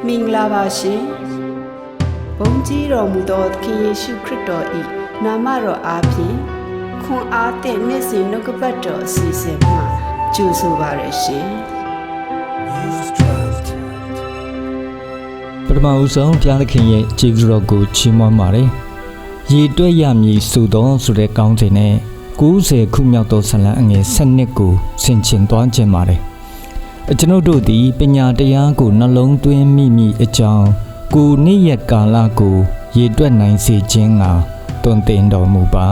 မင်္ဂလာပါရှင်ဘုန်းကြီးတော်မူသောသခင်ယေရှုခရစ်တော်၏နာမတော်အားဖြင့်ခွန်အားသည့်နေ့စဉ်နှုတ်ကပတ်တော်အစီအစဉ်မှာကြိုဆိုပါရရှင်ပထမဦးဆုံးဘုရားသခင်ရဲ့ကျေးဇူးတော်ကိုချီးမွမ်းပါတယ်ရေတွက်ရမည်ဆိုသောဆိုတဲ့ကောင်းစဉ်နဲ့90ခုမြောက်သောဇာတ်လမ်းအငယ်7ကိုဆင်ခြင်သွားခြင်းပါတယ်ကျွန်ုပ်တို့သည်ပညာတရားကိုနှလုံးသွင်းမိအကြောင်းကိုနေ့ရက်ကာလကိုရေတွက်နိုင်စေခြင်းကတွင်တင်တော်မူပါ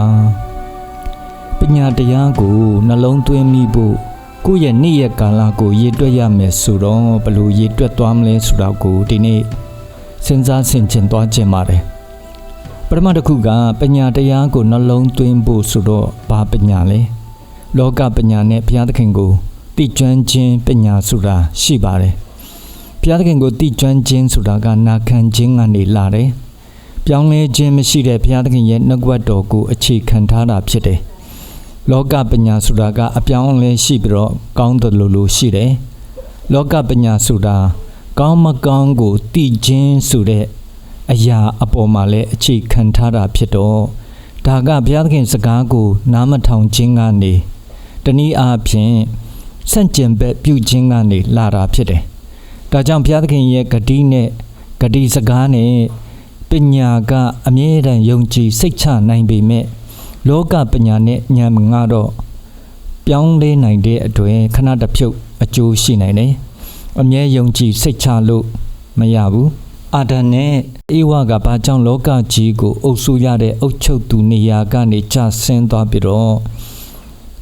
ပညာတရားကိုနှလုံးသွင်းမိဖို့ကိုယ့်ရဲ့နေ့ရက်ကာလကိုရေတွက်ရမယ်ဆိုတော့ဘယ်လိုရေတွက်သွားမလဲဆိုတော့ကိုဒီနေ့စဉ်းစားဆင်ခြင်သွားခြင်းပါတယ်ပထမတစ်ခုကပညာတရားကိုနှလုံးသွင်းဖို့ဆိုတော့ဘာပညာလဲလောကပညာနဲ့ဘုရားသခင်ကိုတိကျွမ်းခြင်းပညာဆိုတာရှိပါတယ်ဘုရားသခင်ကိုတိကျွမ်းခြင်းဆိုတာကနာခံခြင်းကနေလာတယ်ပြောင်းလဲခြင်းမရှိတဲ့ဘုရားသခင်ရဲ့နှုတ်ကပတ်တော်ကိုအခြေခံထားတာဖြစ်တယ်လောကပညာဆိုတာကအပြောင်းအလဲရှိပြီးတော့ကောင်းတယ်လို့ရှိတယ်လောကပညာဆိုတာကောင်းမကောင်းကိုသိခြင်းဆိုတဲ့အရာအပေါ်မှာလည်းအခြေခံထားတာဖြစ်တော့ဒါကဘုရားသခင်စကားကိုနားမထောင်ခြင်းကနေတနည်းအားဖြင့်ဆန့်ကျင်ဘက်ပြုခြင်းကနေလာတာဖြစ်တယ်ဒါကြောင့်ဘုရားသခင်ရဲ့ဂတိနဲ့ဂတိစကားနဲ့ပညာကအမြဲတမ်းယုံကြည်စိတ်ချနိုင်ပေမဲ့လောကပညာနဲ့ဉာဏ်ငါတော့ပြောင်းလဲနိုင်တဲ့အတွက်ခဏတစ်ဖြုတ်အကျိုးရှိနိုင်တယ်အမြဲယုံကြည်စိတ်ချလို့မရဘူးအာဒံနဲ့ဧဝကဘာကြောင့်လောကကြီးကိုအုပ်စိုးရတဲ့အုပ်ချုပ်သူနေရာကနေကျဆင်းသွားပြီးတော့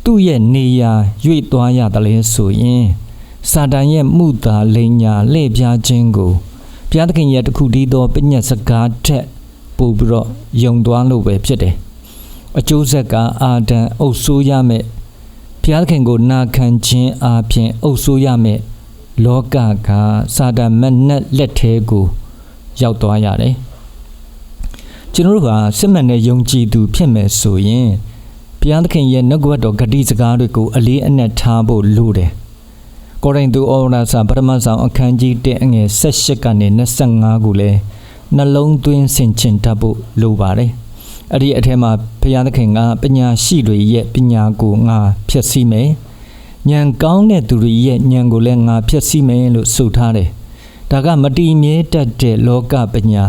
သူ့ရဲ့နေရာရွေ့သွားရတယ်လဲဆိုရင်စာတန်ရဲ့မှုသာလိန်ညာလှည့်ပြားခြင်းကိုဘုရားသခင်ရဲ့တခုတည်းသောပညတ်စကားထက်ပို့ပြီးတော့ယုံသွားလို့ပဲဖြစ်တယ်အကျိုးဆက်ကအာဒံအုပ်စိုးရမယ်ဘုရားသခင်ကိုနာခံခြင်းအပြင်အုပ်စိုးရမယ်လောကကစာတန်မနက်လက်ထဲကိုရောက်သွားရတယ်ကျွန်တော်တို့ကစစ်မှန်တဲ့ယုံကြည်သူဖြစ်မယ်ဆိုရင်ဘုရားသခင်ရဲ့နှုတ်ကပတ်တော်ဂတိစကားတွေကိုအလေးအနက်ထားဖို့လိုတယ်ကိုရိန္သုဩဝါဒစာပထမဆောင်အခန်းကြီး1အငယ်18ကနေ25ကိုလည်းနှလုံးသွင်းဆင်ခြင်တတ်ဖို့လိုပါတယ်အဲ့ဒီအထက်မှာဘုရားသခင်ကပညာရှိတွေရဲ့ပညာကိုငါဖျက်ဆီးမယ်ဉာဏ်ကောင်းတဲ့သူတွေရဲ့ဉာဏ်ကိုလည်းငါဖျက်ဆီးမယ်လို့ဆိုထားတယ်ဒါကမတည်မြဲတတ်တဲ့လောကပညာ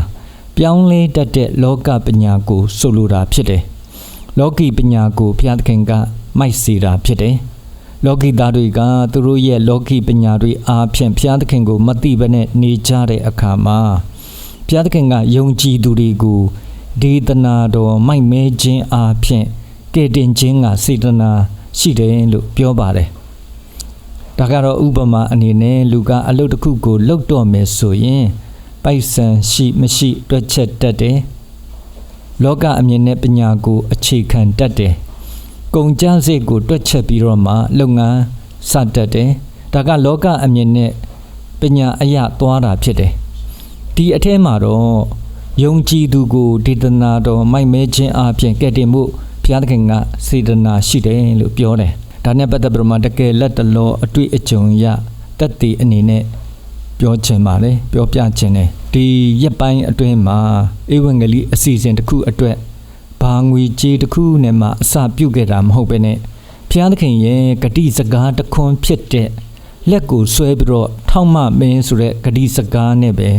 ပြောင်းလဲတတ်တဲ့လောကပညာကိုဆိုလိုတာဖြစ်တယ်လောကီပညာကိုဘုရားသခင်ကမိုက်စေတာဖြစ်တယ်လောကီသားတွေကသူတို့ရဲ့လောကီပညာတွေအားဖြင့်ဘုရားသခင်ကိုမသိဘဲနဲ့နေကြတဲ့အခါမှာဘုရားသခင်ကယုံကြည်သူတွေကိုဒေသနာတော်မိုက်မဲခြင်းအားဖြင့်ကယ်တင်ခြင်းကစေတနာရှိတယ်လို့ပြောပါတယ်ဒါကတော့ဥပမာအနေနဲ့လူကအလုပ်တစ်ခုကိုလုပ်တော့မယ်ဆိုရင်ပိုက်ဆံရှိမရှိတွက်ချက်တတ်တယ်လောကအမြင်နဲ့ပညာကိုအခြေခံတတ်တယ်ကုန်ကျစရိတ်ကိုတွက်ချက်ပြီးတော့မှလုပ်ငန်းစတတ်တယ်ဒါကလောကအမြင်နဲ့ပညာအရသွားတာဖြစ်တယ်ဒီအထဲမှာတော့ယုံကြည်သူကိုဒေသနာတော်မိုက်မဲခြင်းအပြင်ကဲ့တင်မှုဘုရားသခင်ကစေတနာရှိတယ်လို့ပြောတယ်ဒါနဲ့ပတ်သက်ပြီးတော့တကယ်လက်တလောအတွေ့အကြုံရတက်တည်အနေနဲ့ပြောချင်ပါလေပြောပြချင်တယ်ဒီရက်ပိုင်းအတွင်းမှာဧဝံဂေလိအစီအစဉ်တစ်ခုအတွက်ဘာငွေကြေးတစ်ခုနဲ့မှအစပြုတ်ခဲ့တာမဟုတ်ပဲနဲ့ဘုရားသခင်ရဲ့ဂတိစကားတခွန်းဖြစ်တဲ့လက်ကိုဆွဲပြီးတော့ထောက်မမင်းဆိုတဲ့ဂတိစကားနဲ့ပဲ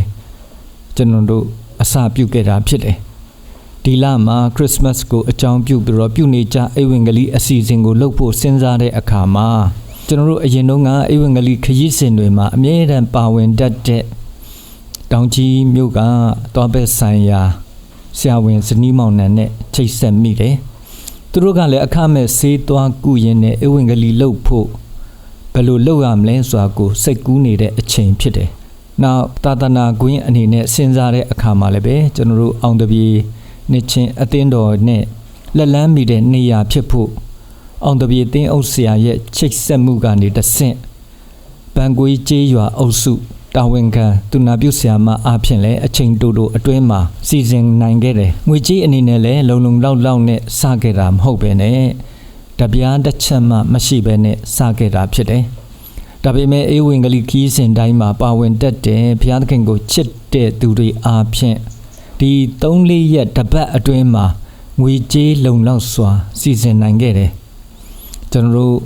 ကျွန်တော်တို့အစပြုတ်ခဲ့တာဖြစ်တယ်ဒီလမှာခရစ်စမတ်ကိုအကြောင်းပြုပြီးတော့ပြုနေကြဧဝံဂေလိအစီအစဉ်ကိုလုပ်ဖို့စဉ်းစားတဲ့အခါမှာကျွန်တော်တို့အရင်တုန်းကဧဝံဂေလိခရီးစဉ်တွေမှာအမြဲတမ်းပါဝင်တတ်တဲ့တောင်ကြီးမြို့ကတောဘက်ဆိုင်ရာဆရာဝန်ဇနီးမောင်နှံနဲ့ချိတ်ဆက်မိတယ်သူတို့ကလည်းအခမဲ့ဆေးသွားကုရင်းနဲ့ဧဝံဂေလိလုပ်ဖို့ဘယ်လိုလုပ်ရမလဲဆိုတာကိုစိတ်ကူးနေတဲ့အချိန်ဖြစ်တယ်နောက်သာသနာကွင်းအနေနဲ့စဉ်းစားတဲ့အခါမှာလည်းပဲကျွန်တော်တို့အောင်တပြေနှစ်ချင်းအသင်းတော်နဲ့လက်လန်းမိတဲ့နေရာဖြစ်ဖို့အောင်တပြေတင်းအုပ်ဆရာရဲ့ချိတ်ဆက်မှုကနေတဆင့်ဘန်ကွေးကျေးရွာအုပ်စုတာဝန်ခံသူနာပြုဆရာမအားဖြင့်လည်းအချိန်တိုတိုအတွင်းမှာစီစဉ်နိုင်ခဲ့တယ်ငွေကြေးအနေနဲ့လည်းလုံလုံလောက်နဲ့စခဲ့တာမဟုတ်ပဲနဲ့တပြားတစ်ချက်မှမရှိပဲနဲ့စခဲ့တာဖြစ်တယ် ဒါပေမဲ့ဧဝံဂေလိခီးစဉ်တိုင်းမှာပါဝင်တတ်တဲ့ဘုရားသခင်ကိုချစ်တဲ့သူတွေအားဖြင့်ဒီ3-4ရက်တစ်ပတ်အတွင်းမှာငွေကြေးလုံလောက်စွာစီစဉ်နိုင်ခဲ့တယ်ကျွန်တော်တို့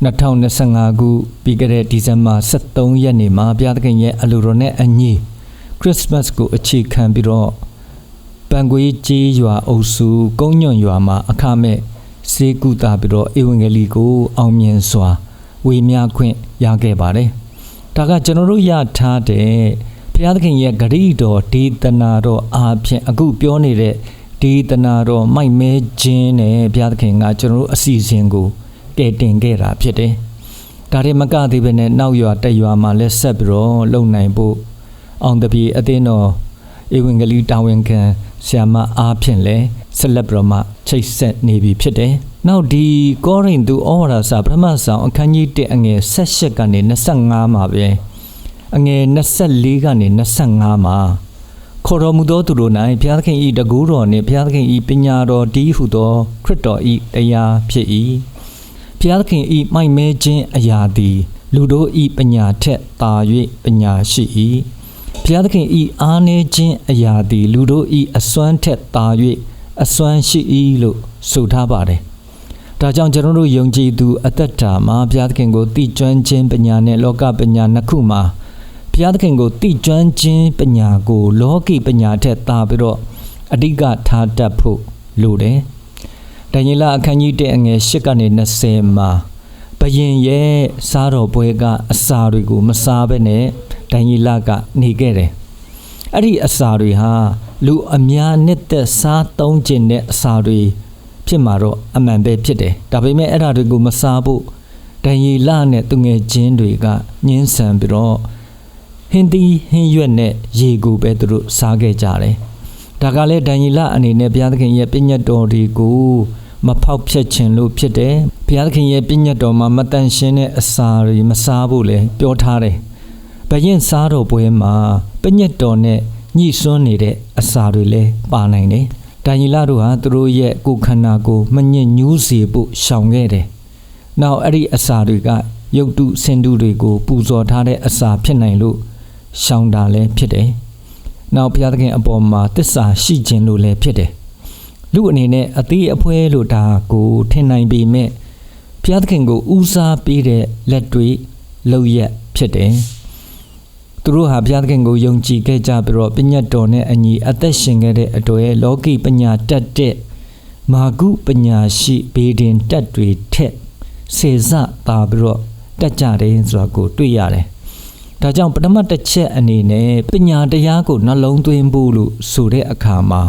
2025ခုပြီးခဲ့တဲ့ဒီဇင်ဘာ23ရက်နေ့မှာဘုရားသခင်ရဲ့အလိုတော်နဲ့အညီခရစ်စမတ်ကိုအခြေခံပြီးတော့ပန်ကွေးကျေးရွာအုပ်စုကုန်းညွန့်ရွာမှာအခမဲ့စေကူတာပြီးတော့ဧဝံဂေလိကိုအောင်မြင်စွာဝေမျှခွင့်ရခဲ့ပါတယ်။ဒါကကျွန်တော်တို့ရထားတဲ့ဘုရားသခင်ရဲ့ဂရုတော်ဒေသနာတော်အားဖြင့်အခုပြောနေတဲ့ဒေသနာတော်မိုက်မဲခြင်းနဲ့ဘုရားသခင်ကကျွန်တော်တို့အစီအစဉ်ကိုကဲတင်ခဲ့တာဖြစ်တယ်။ဒါတွေမကသေးဘဲနဲ့နောက်ရွာတက်ရွာမှာလည်းဆက်ပြီးတော့လုံနိုင်ဖို့အောင်တပြေအသင်းတော်ဧဝံဂေလိတာဝန်ခံဆရာမအားဖြင့်လည်းဆက်လက်ပြီးတော့မှချိတ်ဆက်နေပြီဖြစ်တယ်။နောက်ဒီကောရိန္သုဩဝါဒစာပထမဆောင်အခန်းကြီး1အငယ်18ကနေ25မှာပဲအငယ်24ကနေ25မှာခေါ်တော်မူသောသူတို့၌ဘုရားသခင်၏တကူတော်နှင့်ဘုရားသခင်၏ပညာတော်တည်းဟုသောခရစ်တော်၏တရားဖြစ်၏ဘုရားသခင်၏မိုက်မဲခြင်းအရာသည်လူတို့၏ပညာထက်သာ၍ပညာရှိ၏ဘုရားသခင်၏အားနည်းခြင်းအရာသည်လူတို့၏အစွမ်းထက်သာ၍အစွမ်းရှိ၏လို့ဆိုထားပါတယ်ဒါကြောင့်ကျွန်တော်တို့ယုံကြည်သူအသက်တာမှာဘုရားသခင်ကိုသိကျွမ်းခြင်းပညာနဲ့လောကပညာနှစ်ခုမှာဘုရားသခင်ကိုသိကျွမ်းခြင်းပညာကိုလောကီပညာထက်သာပြီးတော့အဓိကထားတတ်ဖို့လိုတယ်။ဒံယေလအခန်းကြီး1အငယ်8ကနေ20မှာဘယင်ရဲ့စားတော်ပွဲကအစာတွေကိုမစားဘဲနဲ့ဒံယေလကနေခဲ့တယ်။အဲ့ဒီအစာတွေဟာလူအများနှစ်သက်စားသုံးခြင်းတဲ့အစာတွေဖြစ်မှာတော့အမှန်ပဲဖြစ်တယ်။ဒါပေမဲ့အဲ့ဒါတွေကိုမစားဖို့ဒံယေလနဲ့သူငယ်ချင်းတွေကညှင်းဆန်ပြီးတော့ဟင်းသီးဟင်းရွက်နဲ့ရေကိုပဲသူတို့စားခဲ့ကြတယ်။ဒါကလည်းဒံယေလအနေနဲ့ဘုရားသခင်ရဲ့ပညတ်တော်တွေကိုမဖောက်ဖျက်ခြင်းလို့ဖြစ်တယ်။ဘုရားသခင်ရဲ့ပညတ်တော်မှာမတန်ရှင်းတဲ့အစာတွေမစားဖို့လည်းပြောထားတယ်။ဘယင်စားတော်ပွဲမှာပညတ်တော်နဲ့ညှိစွန်းနေတဲ့အစာတွေလည်းပါနိုင်တယ်။ဒံယေလတို့ဟာသူတို့ရဲ့ကိုယ်ခန္ဓာကိုမညစ်ညူးစေဖို့ရှောင်ခဲ့တယ်။နောက်အဲ့ဒီအစာတွေကရုပ်တုဆင်းတုတွေကိုပူဇော်ထားတဲ့အစာဖြစ်နိုင်လို့ရှောင်တာလည်းဖြစ်တယ်။နောက်ဘုရားသခင်အပေါ်မှာသစ္စာရှိခြင်းလို့လည်းဖြစ်တယ်။လူအနေနဲ့အသေးအဖွဲလို့ဒါကိုထင်နိုင်ပေမဲ့ဘုရားသခင်ကိုဦးစားပေးတဲ့လက်တွေလုပ်ရက်ဖြစ်တယ်။သူတို့ဟာဘုရားသခင်ကိုယုံကြည်ခဲ့ကြပြီးတော့ပညတ်တော်နဲ့အညီအသက်ရှင်ခဲ့တဲ့အတွက်လောကီပညာတတ်တဲ့မာဂုပညာရှိဘေဒင်တတ်တွေထက်စေစသာပြီးတော့တတ်ကြတယ်ဆိုတာကိုတွေ့ရတယ်။ဒါကြောင့်ပထမတစ်ချက်အနေနဲ့ပညာတရားကိုနှလုံးသွင်းဖို့လို့ဆိုတဲ့အခါမှာ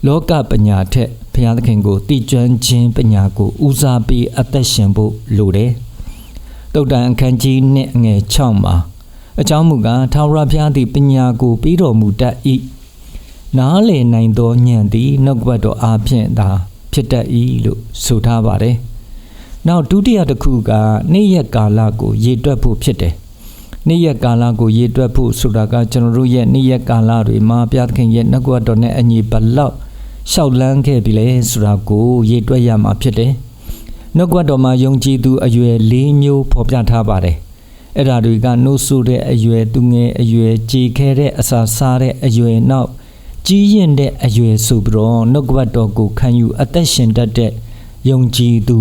လောကပညာထက်ဘုရားသခင်ကိုသိကျွမ်းခြင်းပညာကိုဦးစားပေးအသက်ရှင်ဖို့လိုတယ်။သုတ္တန်အခန်းကြီး2အငယ်6မှာအကြောင်းမူကားထာဝရဘုရားသည်ပညာကိုပေးတော်မူတတ်၏နားလည်နိုင်သောဉာဏ်သည်နှုတ်ကပတ်တော်အားဖြင့်သာဖြစ်တတ်၏လို့ဆိုထားပါတယ်။နောက်ဒုတိယတစ်ခုကနေ့ရက်ကာလကိုရေတွက်ဖို့ဖြစ်တယ်။နေ့ရက်ကာလကိုရေတွက်ဖို့ဆိုတာကကျွန်တော်တို့ရဲ့နေ့ရက်ကာလတွေမှာဘုရားသခင်ရဲ့နှုတ်ကပတ်တော်နဲ့အညီဘလောက်ရှောက်လန်းခဲ့ပြီလဲဆိုတာကိုရေတွက်ရမှာဖြစ်တယ်။နှုတ်ကပတ်တော်မှာယုံကြည်သူအရွယ်၄မျိုးဖော်ပြထားပါတယ်။အဲ့ဒါတွေကနှုတ်ဆိုတဲ့အရွယ်သူငယ်အရွယ်ကြေခဲတဲ့အစာစားတဲ့အရွယ်နောက်ကြီးရင်တဲ့အရွယ်ဆိုပြီးတော့နှုတ်ကပတ်တော်ကိုခံယူအသက်ရှင်တတ်တဲ့ယုံကြည်သူ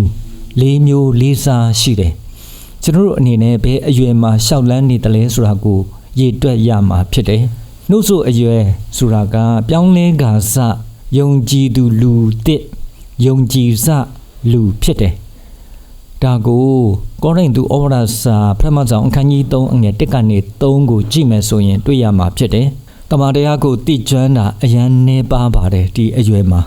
၄မျိုး၄စားရှိတယ်။ကျွန်တော်တို့အနေနဲ့ဘယ်အရွယ်မှာရှောက်လန်းနေတယ်လဲဆိုတာကိုရေတွက်ရမှာဖြစ်တယ်။နှုတ်ဆိုအရွယ်ဆိုတာကပြောင်းလဲကာစယုံကြည်သူလူတစ်ယုံကြည်စလူဖြစ်တယ်။ဒါကိုကောရိန္သုဩဝါဒစာပထမဆုံးအခန်းကြီး3အငယ်1ကနေ3ကိုကြည့်မယ်ဆိုရင်တွေ့ရမှာဖြစ်တယ်။တမန်တရားကိုသိကျွမ်းတာအရန်နှဲပါပါတယ်ဒီအရွယ်မှာ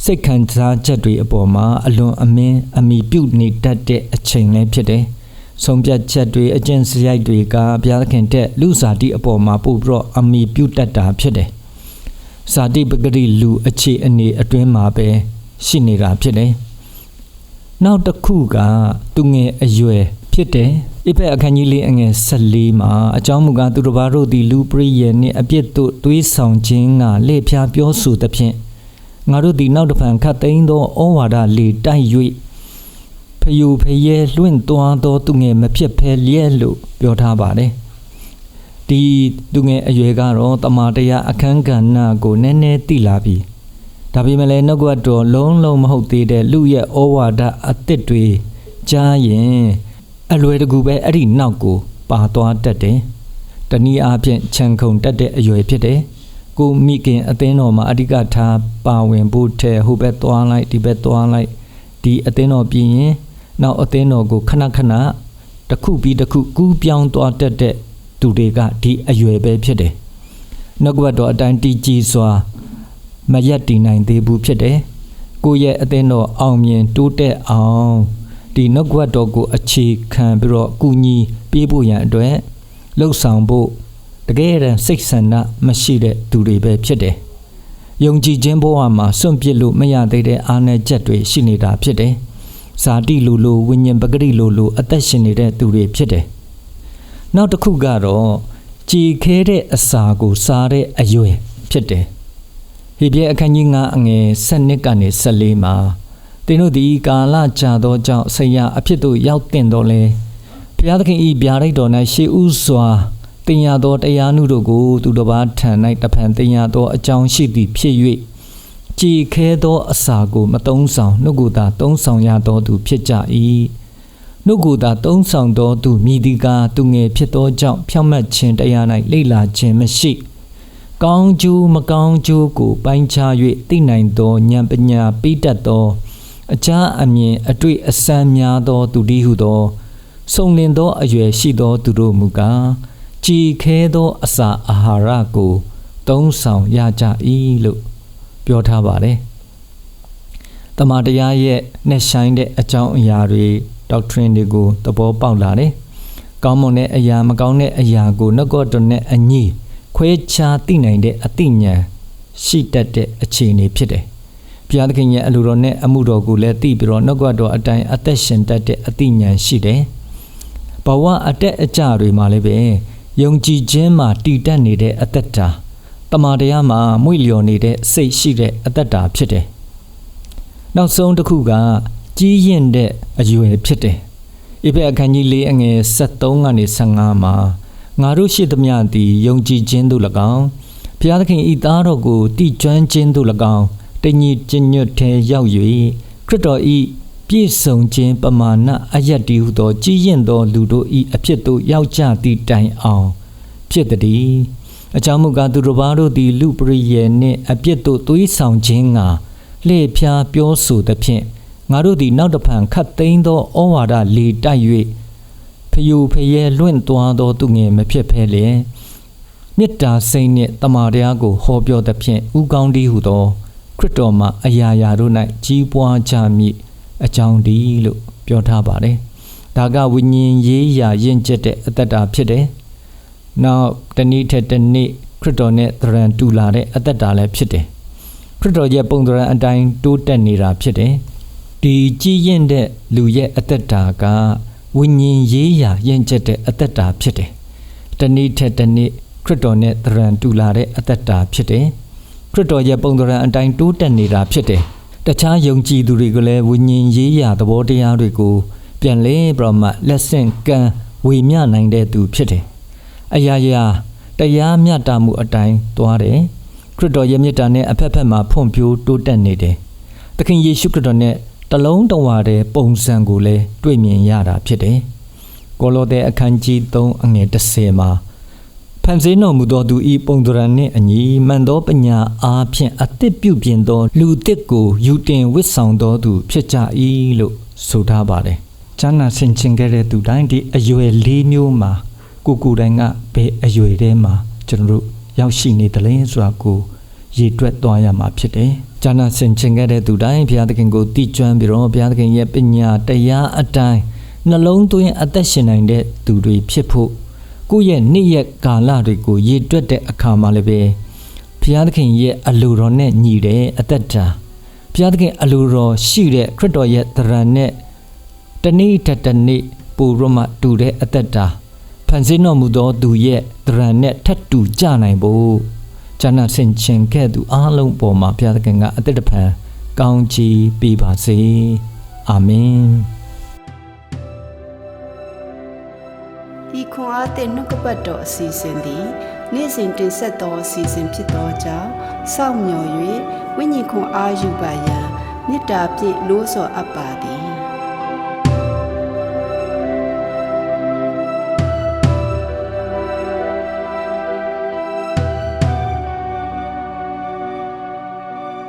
စိတ်ခံစားချက်တွေအပေါ်မှာအလွန်အမင်းအမိပြုတ်နေတတ်တဲ့အချိန်လည်းဖြစ်တယ်။ဆုံးဖြတ်ချက်တွေအကျင့်စရိုက်တွေကဘုရားသခင်တဲ့လူစားတိအပေါ်မှာပို့ပြီးတော့အမိပြုတ်တတ်တာဖြစ်တယ်။ဇာတိပဂတိလူအခြေအနေအတွင်းမှာပဲရှိနေတာဖြစ်တယ်။နောက်တစ်ခုကသူငယ်အရွယ်ဖြစ်တယ်။ဧဖက်အခန်းကြီး၄အငယ်14မှာအကြောင်းမူကားသူတစ်ပါးတို့သည်လူပရိယေနှင့်အပြစ်တို့တွေးဆောင်ခြင်းကလေဖြားပြောဆိုသဖြင့်ငါတို့သည်နောက်တစ်ဖန်ခတ်သိမ်းသောဩဝါဒလေတိုက်၍ဘ ဖယိုဖယဲလွင့်သွားသောသူငယ်မဖြစ်ဖဲလျက်လို့ပြောထားပါတယ်ဒီသူငယ်အရွယ်ကတော့တမန်တရားအခန်းကဏ္ဍကိုနည်းနည်းသိလာပြီဒါပေမဲ့လည်းနှုတ်ကပတ်တော်လုံးလုံးမဟုတ်သေးတဲ့လူရဲ့ဩဝါဒအသစ်တွေကြားရင်အလွယ်တကူပဲအဲ့ဒီနောက်ကိုပါသွားတတ်တယ်တနည်းအားဖြင့်ခြံခုံတက်တဲ့အရွယ်ဖြစ်တယ်ကိုမိခင်အသင်းတော်မှာအဓိကထားပါဝင်ဖို့ထဲဟိုဘက်သွားလိုက်ဒီဘက်သွားလိုက်ဒီအသင်းတော်ပြင်ရင်နောက်အသင်းတော်ကိုခဏခဏတစ်ခုပြီးတစ်ခုကူးပြောင်းသွားတတ်တဲ့သူတွေကဒီအရွယ်ပဲဖြစ်တယ်နှုတ်ကပတ်တော်အတိုင်းတည်ကြည်စွာမရက်တည်နိုင်သေးဘူးဖြစ်တယ်ကိုယ့်ရဲ့အသင်းတော်အောင်မြင်တိုးတက်အောင်ဒီနှုတ်ကပတ်တော်ကိုအခြေခံပြီးတော့ကူညီပေးဖို့ရန်အတွက်လှုပ်ဆောင်ဖို့တကယ်တမ်းစိတ်ဆန္ဒမရှိတဲ့သူတွေပဲဖြစ်တယ်ယုံကြည်ခြင်းဘဝမှာစွန့်ပစ်လို့မရသေးတဲ့အားနည်းချက်တွေရှိနေတာဖြစ်တယ်ဇာတိလိုဝိညာဉ်ပဂရိလိုအသက်ရှင်နေတဲ့သူတွေဖြစ်တယ်နောက်တစ်ခုကတော့ကြည်ခဲတဲ့အစာကိုစားတဲ့အရွယ်ဖြစ်တယ်ဟေဘရဲအခန်းကြီး9အငယ်7ကနေ14မှာသင်တို့သည်ကာလကြာသောကြောင့်ဆရာအဖြစ်သို့ရောက်တင်တော်လဲဘုရားသခင်၏ဗျာဒိတ်တော်၌ရှေးဥစွာတင်ရသောတရားနုတို့ကိုသူတစ်ပါးထံ၌တဖန်တင်ရသောအကြောင်းရှိသည်ဖြစ်၍ကြည်ခဲသောအစာကိုမသုံးဆောင်နှုတ်ကိုသာသုံးဆောင်ရသောသူဖြစ်ကြ၏နှုတ်ကိုသာသုံးဆောင်သောသူမိဒီကာသူငယ်ဖြစ်သောကြောင့်ဖြောင့်မတ်ခြင်းတရား၌လိမ့်လာခြင်းမရှိကောင်းကျိုးမကောင်းကျိုးကိုပိုင်းခြား၍သိနိုင်သောဉာဏ်ပညာပေးတတ်သောအကြအမြင်အတွေ့အစမ်းများသောသူတည်းဟုသောစုံလင်သောအရွယ်ရှိသောသူတို့မူကားကြည်ခဲသောအစာအာဟာရကိုသုံးဆောင်ရကြ၏လို့ပြောထားပါတယ်တမန်တရားရဲ့နှက်ဆိုင်တဲ့အကြောင်းအရာတွေ doctrine တွေကိုသဘောပေါက်လာတယ်ကောင်းမွန်တဲ့အရာမကောင်းတဲ့အရာကိုနှုတ်ကပတ်တော်နဲ့အညီခွဲခြားသိနိုင်တဲ့အသိဉာဏ်ရှိတတ်တဲ့အခြေအနေဖြစ်တယ်ဘုရားသခင်ရဲ့အလိုတော်နဲ့အမှုတော်ကိုလည်းသိပြီးတော့နှုတ်ကပတ်တော်အတိုင်းအသက်ရှင်တတ်တဲ့အသိဉာဏ်ရှိတယ်ဘဝအတက်အကျတွေမှာလည်းပဲယုံကြည်ခြင်းမှာတည်တတ်နေတဲ့အသက်တာတမန်တရားမှာမွေ့လျော်နေတဲ့စိတ်ရှိတဲ့အသက်တာဖြစ်တယ်နောက်ဆုံးတစ်ခုကကြီးရင်တဲ့အရွယ်ဖြစ်တယ်ဧဖက်အခန်းကြီး4အငယ်73ကနေ15မှာငါတို့ရှိသမျှသည်ယုံကြည်ခြင်းသို့၎င်းဘုရားသခင်ဤသားတော်ကိုတည်ကျွမ်းခြင်းသို့၎င်းတညီကျင့်ညွတ်ထဲရောက်၍ခရစ်တော်ဤပြည့်စုံခြင်းပမာဏအယက်တည်ဟုသောကြီးရင်သောလူတို့ဤအဖြစ်သို့ရောက်ကြသည့်တိုင်အောင်ဖြစ်သည်အကြောင်းမူကားသူတို့ဘာတို့သည်လူပရိယေနှင့်အပြစ်သို့သွေးဆောင်ခြင်းငါလှည့်ဖြားပြောဆိုသဖြင့်ငါတို့သည်နောက်တဖန်ခတ်သိမ်းသောဩဝါဒလေတိုက်၍ဖယိုဖယဲလွင့်သွားသောသူငယ်မဖြစ်ဖဲလျင်မေတ္တာစိတ်နှင့်တမာတရားကိုဟောပြောသဖြင့်ဥကောင်းတည်းဟုသောခရစ်တော်မှာအရာရာတို့၌ကြီးပွားကြမည်အကြောင်းတည်းလို့ပြောထားပါတယ်ဒါကဝိညာဉ်ရေးရာယဉ်ကျေးတဲ့အတ္တတာဖြစ်တယ်နောက်တနည်းထက်တနည်းခရစ်တော်နဲ့သရံတူလာတဲ့အတ္တတာလည်းဖြစ်တယ်ခရစ်တော်ရဲ့ပုံသဏ္ဍာန်အတိုင်းတိုးတက်နေတာဖြစ်တယ်ဒီကြီးရင်တဲ့လူရဲ့အတ္တတာကဝိညာဉ်ရေးရာယဉ်ကျေးတဲ့အတ္တတာဖြစ်တယ်တနည်းထက်တနည်းခရစ်တော်နဲ့သရံတူလာတဲ့အတ္တတာဖြစ်တယ်ခရစ်တော်ရဲ့ပုံသဏ္ဍာန်အတိုင်းတိုးတက်နေတာဖြစ်တယ်တခြားယုံကြည်သူတွေကလည်းဝိညာဉ်ရေးရာသဘောတရားတွေကိုပြန်လဲပြမလက်ဆင့်ကမ်းဝေမျှနိုင်တဲ့သူဖြစ်တယ်အရာရာတရားမျှတမှုအတိုင်းသွားတယ်ခရစ်တော်ရဲ့မြတ်တာနဲ့အဖက်ဖက်မှာဖွံ့ဖြိုးတိုးတက်နေတယ်သခင်ယေရှုခရစ်တော်နဲ့တလုံးတဝါတဲ့ပုံစံကိုလည်းတွေ့မြင်ရတာဖြစ်တယ်ကိုလောသဲအခန်းကြီး3အငယ်10မှာဖန်ဆင်းတော်မူသောသူဤပုံသဏ္ဍာန်နှင့်အညီမှန်သောပညာအားဖြင့်အသစ်ပြုပြင်သောလူသစ်ကိုယူတင်ဝတ်ဆောင်သောသူဖြစ်ကြ၏လို့ဆိုထားပါတယ်။ကျမ်းစာဆင်ခြင်ခဲ့တဲ့သူတိုင်းဒီအရွယ်၄မျိုးမှာကိုယ်တိုင်ကဘယ်အရွယ်ထဲမှာကျွန်တော်တို့ရောက်ရှိနေတယ်လဲဆိုတာကိုရည်တွက်သွားရမှာဖြစ်တယ်။ကျမ်းစာဆင်ခြင်ခဲ့တဲ့သူတိုင်းဘုရားသခင်ကိုတည်ကျွမ်းပြီးတော့ဘုရားသခင်ရဲ့ပညာတရားအတိုင်းနှလုံးသွင်းအသက်ရှင်နိုင်တဲ့သူတွေဖြစ်ဖို့ကိုယ့်ရဲ့နေ့ရက်ကာလတွေကိုရည်တွက်တဲ့အခါမှာလည်းပဲဘုရားသခင်ရဲ့အလိုတော်နဲ့ညီတဲ့အသက်တာဘုရားသခင်အလိုတော်ရှိတဲ့ခရစ်တော်ရဲ့သရဏ်နဲ့တနေ့ထက်တနေ့ပိုရမတူတဲ့အသက်တာဖန်ဆင်းတော်မူသောသူရဲ့သရဏ်နဲ့ထပ်တူကြနိုင်ဖို့ကျမ်းစာဆင်ခြင်ခဲ့သူအားလုံးပေါ်မှာဘုရားသခင်ကအသက်တဖန်ကောင်းချီးပေးပါစေအာမင် ဤခွန်အားသည့်နှုတ်ကပတ်တော်အစီအစဉ်သည်နေ့စဉ်တင်ဆက်သောအစီအစဉ်ဖြစ်သောကြောင့်စောင့်မျှော်၍ဝိညာဉ်ခွန်အားယူပါရန်မေတ္တာဖြင့်လို့ဆော်အပ်ပါသည်